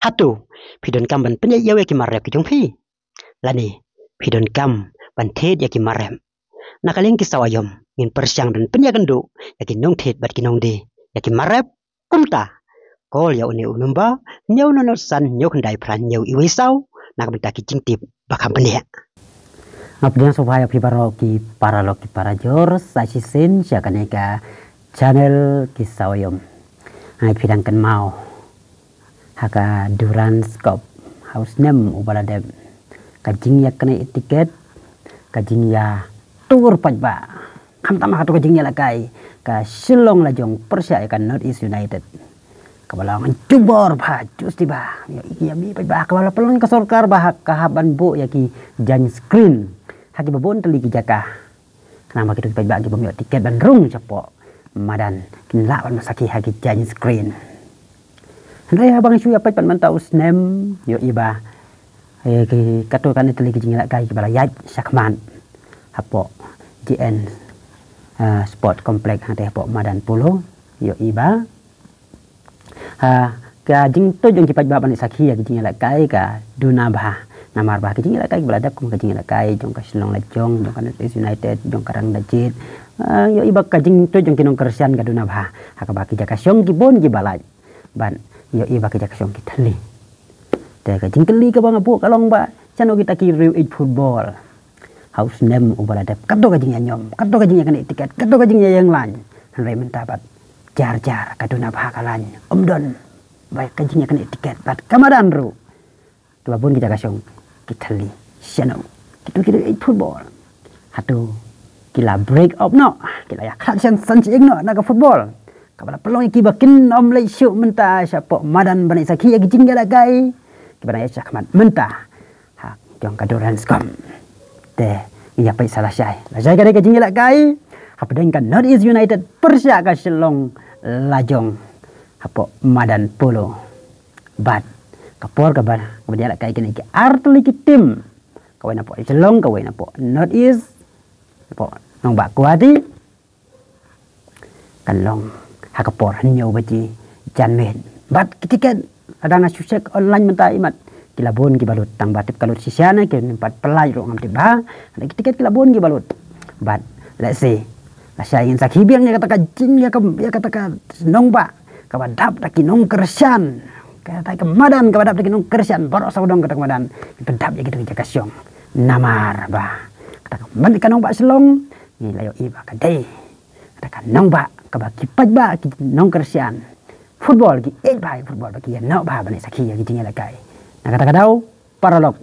Hatu, pidon kam ban penya yawe ki marep ki jongpi. Lani, pidon kam ban ted ya ki marep. Nakaleng ki sawayom, ngin persyang dan penya gendo, ya ki nong ted bat ki nong de, ya ki marep, kumta. Kol ya une unumba, nyau nono san nyau kendai pran nyau iwe saw, nakabita ki jingtip bakam penya. Ngapdian supaya ki para jor sasisen syakaneka channel kisawayom. Hai pidangkan mau. Haka duran skop haus nem ubaladem kajing ya kena tiket kajing ya tur pajba kam tamah tu kajing ya lakai ka Shillong lajong Persya kan North East United kabalangan jubor bah just tiba ya mi pajba kabala pelon ka sorkar bah kahaban bu ya ki jan screen haki babon teli ki jaka kenapa kita pajba ki bamyo tiket dan rung capo madan kin lawan masaki haki jan screen. Hendai abang syu apa pan mantau snem yo iba ki kato kan itali ki jingla kai ki bala yaj sakman hapo GN sport complex hante hapo madan pulo yo iba ka jing to jong ki paj ban sakhi ya ki jingla kai ka duna bah namar bah ki jingla kai bala dak kum ka jingla kai jong ka Shillong lajong jong ka North United jong karang dajit yo iba ka jing to jong ki nong kersian ka duna bah haka ba ki jaka syong ki bon ki balaj ban yo iba kerja kesong kita li. Teka jingkeli ke bang apu kalong ba chano kita ki real football. Haus nem ubala dep kaddo kajing nyom, kaddo kajing kan tiket, kaddo kajing yang lain. Hanrai mentabat jar-jar kaduna bakalan. Omdon baik kajing kan tiket bat kamadan ru. Kebabun kita kesong kita li. Chano kita real football. Hatu kila break up no, kila ya kasian sancing no naga football. Kabala pelong iki bakin om lay syuk mentah siapa madan banai sakhi ya gijing gala gai kibana ya sakmat mentah ha jong kadoran skom te iya pai salah syai la syai kare gijing gala gai hapdeng kan North East United Persya ka Shillong lajong hapo madan polo bat kapor kabar kemudian la kai kini ki artli ki tim kawen apo Shillong kawen apo North East apo nong ba kuati kan long hakapor hanyo baji janmen bat ketika ada ngasusek online mentai mat kilabon ki balut tang batip kalut sisiana ki empat pelai ro ngamti ba ada ketika kilabon ki balut bat let's say la ingin sakhi biang ya kata jing ya kata nong ba kabadap taki nong kersian kata kemadan kabadap taki nong kersian baru saudong kata kemadan pedap ya gitu jaga syong namar ba kata kemadan kanong ba Shillong ni layo iba kadai kata nong ba kabaki pajba ki nong kersian football ki bai football baki ya no ba bane sakhi ya ki jingela kai na kata kadau paralog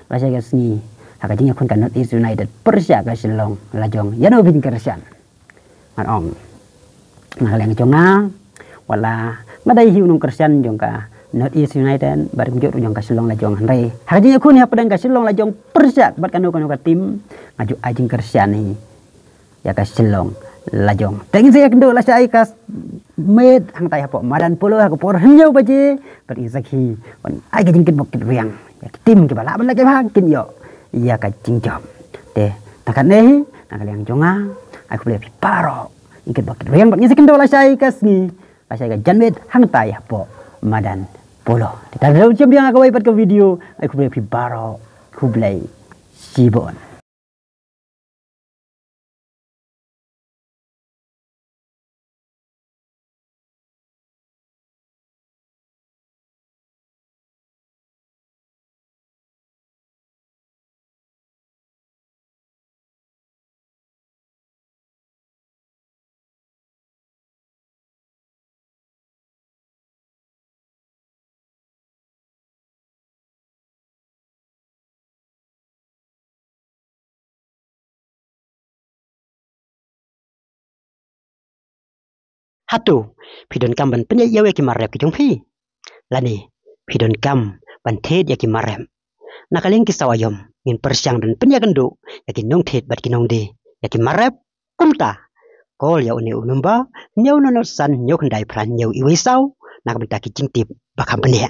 la saya gasni haka jinga kun kan North East United Persya ka Shillong lajong ya no bin kersian man ong na kaleng jonga wala ngadai hiu nong kersian jong ka North East United bar kunjuk jong ka Shillong lajong hanrei haka jinga kun ya pedang ka Shillong lajong Persya bat kanu ka tim ngaju ajing kersian ni ya ka Shillong lajong tengin saya kendo la sai kas med hang tai hapo madan pulo ha por hanyo baje per izaki on ai ka jingkit bokit riang ya tim ki bala bala ke kin yo iya ka jingjom te takan nehi nakal yang jonga aku boleh paro ingkit bokit riang bat ngisi kendo la sai kas ni la sai ka janmed hang tai hapo madan pulo kita dalam jam yang aku ipat ke video aku boleh paro kublai sibon. Hatu, pidon kam ban penya yawe ki marep ki jongpi. Lani, pidon kam ban ted ya ki marep. Nakaleng ki sawayom, ngin persyang dan penya gendo, ya ki nong ted bat ki nong de, ya ki marep, kumta. Kol ya une unumba, nyau nono san nyau kendai pran nyau iwe saw, nakabita ki jingtip bakam penya.